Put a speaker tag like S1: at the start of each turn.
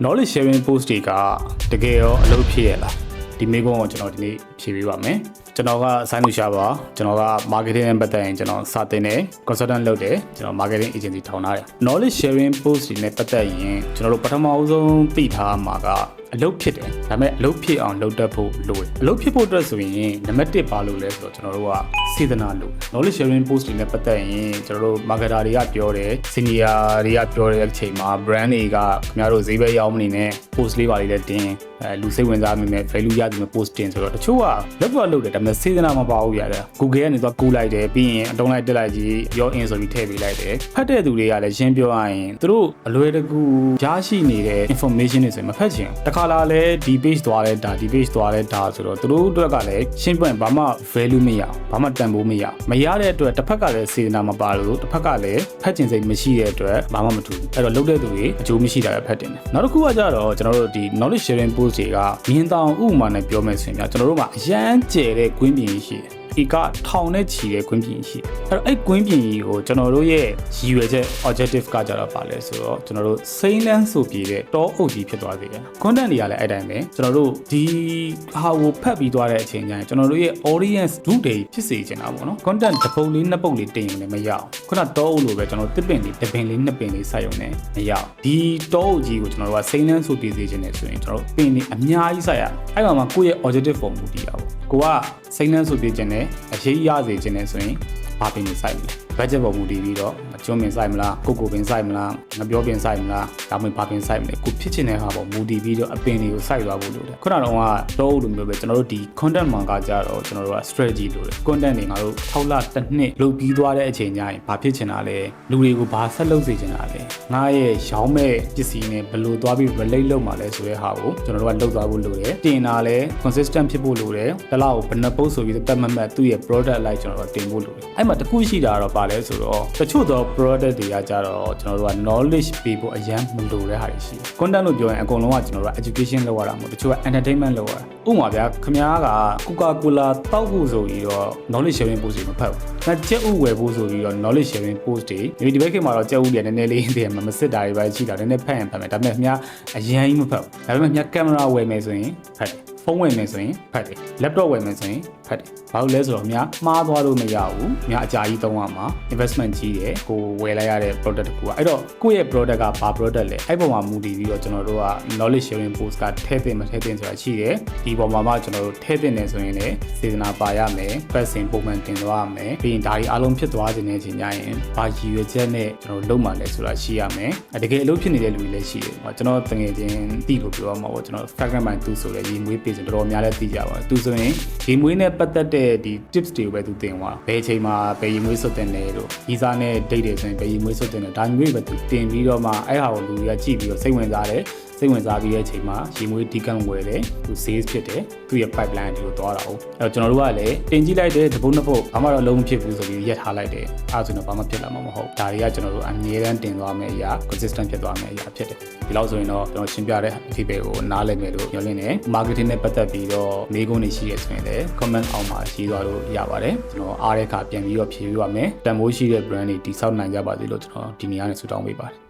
S1: knowledge sharing post တွေကတကယ်ရောအလုပ်ဖြစ်ရလားဒီမိကုန်းကိုကျွန်တော်ဒီနေ့ဖြေပေးပါမယ်ကျွန်တော်ကဆိုင်းလူရှာပါကျွန်တော်က marketing နဲ့ပတ်သက်ရင်ကျွန်တော်စာသင်တယ် consultant လုပ်တယ်ကျွန်တော် marketing agency ထောင်ထားတယ် knowledge sharing post တွေနဲ့ပတ်သက်ရင်ကျွန်တော်တို့ပထမဆုံးသိထားမှာကအလုပ်ဖြစ်တယ်ဒါပေမဲ့အလုပ်ဖြစ်အောင်လုပ်တတ်ဖို့လိုတယ်အလုပ်ဖြစ်ဖို့အတွက်ဆိုရင်နံပါတ်1ပါလို့လဲဆိုတော့ကျွန်တော်တို့ကစေတနာလို့ knowledge sharing post တွေနဲ့ပတ်သက်ရင်ကျွန်တော်တို့ marketer တွေကပြောတယ် senior တွေကပြောတဲ့အချိန်မှာ brand တွေကခင်ဗျားတို့ဈေးပဲရောက်မနေနဲ့ post လေးပါလေးလည်းတင်လူစိတ်ဝင်စားမိမဲ့ value ရသည်မဲ့ post တင်ဆိုတော့တချို့ကလုပ်တယ်ဒါပေမဲ့စေတနာမပါဘူးရတယ် Google ကနေတော့ကူးလိုက်တယ်ပြီးရင်အတုံးလိုက်တက်လိုက်ကြီးရော in ဆိုပြီးထည့်ပေးလိုက်တယ်ဖတ်တဲ့သူတွေကလည်းရှင်းပြောရရင်သူတို့အလွယ်တကူရရှိနေတဲ့ information တွေဆိုရင်မဖတ်ချင်တခါလာလဲဒီ page သွားလဲဒါဒီ page သွားလဲဒါဆိုတော့သူတို့အတွက်ကလည်းရှင်းပြရင်ဘာမှ value မရဘာမှတန်ဖိုးမရတဲ့အတွက်တစ်ဖက်ကလည်းစေတနာမပါလို့တစ်ဖက်ကလည်းဖတ်ချင်စိတ်မရှိတဲ့အတွက်ဘာမှမထူဘူးအဲ့တော့လုပ်တဲ့သူတွေအကျိုးမရှိတာပဲဖတ်တင်တယ်နောက်တစ်ခုကကြတော့ကျွန်တော်တို့ဒီ knowledge sharing post တွေကမြင်တောင်ဥပမာနဲ့ပြောမယ်ဆိုရင်ကျွန်တော်တို့မှာအရန်ကျယ်တဲ့ကွင်းပြင်ရှိတယ်ဒီကထောင်နဲ့ချီတဲ့ကွင်းပြင်ရှိအဲ့တော့အဲ့ကွင်းပြင်ကြီးကိုကျွန်တော်တို့ရဲ့ရည်ရွယ်ချက် objective ကကြတော့ပါလဲဆိုတော့ကျွန်တော်တို့စိမ့်လန်းဆိုပြီးတဲ့တောအုပ်ကြီးဖြစ်သွားစေတယ် content တွေကလည်းအဲ့တိုင်းပဲကျွန်တော်တို့ဒီဟာကိုဖတ်ပြီးသွားတဲ့အချိန်ကျရင်ကျွန်တော်တို့ရဲ့ audience ဒုတိယဖြစ်စေချင်တာပေါ့နော် content တစ်ပုတ်လေးနှစ်ပုတ်လေးတင်ရင်လည်းမရအောင်ခုနတောအုပ်လိုပဲကျွန်တော်တစ်ပင်လေးတစ်ပင်လေးနှစ်ပင်လေးစိုက်ရုံနဲ့မရအောင်ဒီတောအုပ်ကြီးကိုကျွန်တော်တို့ကစိမ့်လန်းဆိုပြီးစေချင်တယ်ဆိုရင်ကျွန်တော်တို့ပင်လေးအများကြီးစိုက်ရအဲ့မှာကိုယ့်ရဲ့ objective form မူတည်တာပေါ့ကိုကစိမ့်လန်းဆိုပြီးခြင်းနဲ့အရေးရစေခြင်းနဲ့ဆိုရင်ဘာပင်နေစိုက်မလဲ budget ပေါ်မူတည်ပြီးတော့အကျွန်းပင်စိုက်မလားကိုပင်စိုက်မလားငပြောပင်စိုက်မလားဒါမှမဟုတ်ဘာပင်စိုက်မလဲကိုဖြစ်ချင်တဲ့ဟာပေါ်မူတည်ပြီးတော့အပင်တွေကိုစိုက်သွားဖို့လိုတယ်ခုနကတော့တော့လိုမျိုးပဲကျွန်တော်တို့ဒီ content မှာကကြတော့ကျွန်တော်တို့က strategy လိုတယ် content တွေငါတို့6လတစ်နှစ်လုပ်ပြီးသွားတဲ့အချိန်ကျရင်ဘာဖြစ်ချင်တာလဲလူတွေကိုဘာဆက်လုပ်စေချင်တာလဲငါရဲ့ရောင်းမဲ့ပစ္စည်းနဲ့ဘယ်လိုသွားပြီး relate လုပ်မှာလဲဆိုတဲ့ဟာကိုကျွန်တော်တို့ကလုပ်သွားဖို့လိုတယ်တင်တာလဲ consistent ဖြစ်ဖို့လိုတယ်တစ်လောက်ဘယ်နှပုတ်ဆိုပြီးတက်မှတ်သူ့ရဲ့ product လိုက်ကျွန်တော်တို့တင်ဖို့လိုတယ်အဲ့မှာတခုရှိတာတော့ပါလဲဆိုတော့တချို့သော product တွေကကြတော့ကျွန်တော်တို့က knowledge ပေးဖို့အရန်မလိုတဲ့ဟာတွေရှိတယ် content လို့ပြောရင်အကုန်လုံးကကျွန်တော်တို့က education လုပ်ရတာမဟုတ်တချို့က entertainment လုပ်ရတာဥပမာဗျာခင်ဗျားက Coca-Cola တောက်ဖို့ဆိုပြီးတော့ knowledge sharing post တွေမဖတ်ဘူးဒါကြက်ဥဝယ်ဖို့ဆိုပြီးတော့ knowledge sharing post တွေဒီဘက်ခေတ်မှာတော့ကြက်ဥတွေနည်းနည်းလေးတည်းမစစ်တာတွေပဲရှိတာနည်းနည်းဖတ်ရင်ဖတ်မယ်ဒါပေမဲ့ခင်ဗျားအရန်ကြီးမဖတ်ဘူးဒါပေမဲ့ခင်ဗျားကင်မရာဝယ်မယ်ဆိုရင်ဖတ်တယ်ဖုန်းဝယ်မယ်ဆိုရင်ဖတ်တယ် laptop ဝယ်မယ်ဆိုရင်ဖတ်တယ်ဘာလို့လဲဆိုတော့ခင်ဗျားမှားသွားလို့မရဘူးခင်ဗျားအကြာကြီးသုံးရမှာ investment ကြီးတယ်ကိုဝယ်လိုက်ရတဲ့ product တခုကအဲ့တော့ကိုယ့်ရဲ့ product ကဘာ product လဲအဲ့ပေါ်မှာမူတည်ပြီးတော့ကျွန်တော်တို့က knowledge sharing post ကထည့်သင့်မထည့်သင့်ဆိုတာရှိတယ်ဒီပေါ်မှာမှကျွန်တော်တို့ထည့်သင့်တယ်ဆိုရင်လည်းစေတနာပါရမယ်ပတ်စင်ပုံမှန်တင်သွားရမယ်ပြီးရင်ဒါဒီအားလုံးဖြစ်သွားခြင်းနဲ့ချိန်ကြရင်ဘာရည်ရွယ်ချက်နဲ့ကျွန်တော်တို့လုပ်မှလဲဆိုတာရှိရမယ်တကယ်အလုပ်ဖြစ်နေတဲ့လူတွေလည်းရှိတယ်ကျွန်တော်တကယ်ချင်းတိလို့ပြောမှာပေါ့ကျွန်တော် fragment by 2ဆိုတဲ့ရေမွေးပေးစင်တော်တော်များလည်းသိကြပါသူဆိုရင်ရေမွေးနဲ့ပတ်သက်တဲ့ဒီ tips တွေကိုပဲသူသင်သွားဘယ်အချိန်မှာဘယ်ရေမွေးစွတ်တင်လဲတို့ဗီဇာနဲ့ date တွေဆိုရင်ဘယ်ရေမွေးစွတ်တင်လဲဒါမျိုးပဲသူတင်ပြီးတော့မှအဲ့ဟာကိုလူတွေကကြည့်ပြီးတော့စိတ်ဝင်စားတယ်စိတ်ဝင်စားပြီးတဲ့အချိန်မှာရေမွေးဒီကန်ဝယ်တယ်သူ sales ဖြစ်တယ်သူရဲ့ pipeline တွေကိုသွားတာဟုတ်အဲ့တော့ကျွန်တော်တို့ကလည်းတင်ကြည့်လိုက်တဲ့တပုတ်နှစ်ပုတ်ဘာမှတော့လုံးမဖြစ်ဘူးဆိုပြီးရက်ထားလိုက်တယ်အဲ့ဆိုတော့ဘာမှဖြစ်လာမှာမဟုတ်ဒါတွေကကျွန်တော်တို့အမြဲတမ်းတင်သွားမယ်အရာ consistent ဖြစ်သွားမယ်အရာဖြစ်တယ်ဒီလောက်ဆိုရင်တော့ကျွန်တော်ရှင်းပြတဲ့အထိပ္ပယ်ကိုနားလည်မယ်လို့ပြောလင်းတယ် marketing နဲ့ပတ်သက်ပြီးတော့မေးခွန်းတွေရှိရဆိုရင်လည်း comment အောက်မှာရေးသွားလို့ရပါတယ်ကျွန်တော်အားတဲ့အခါပြန်ပြီးတော့ဖြေပြပါမယ်တန်ဖိုးရှိတဲ့ brand တွေတိစောက်နိုင်ကြပါစေလို့ကျွန်တော်ဒီနေ့ကနေဆုတောင်းပေးပါတယ်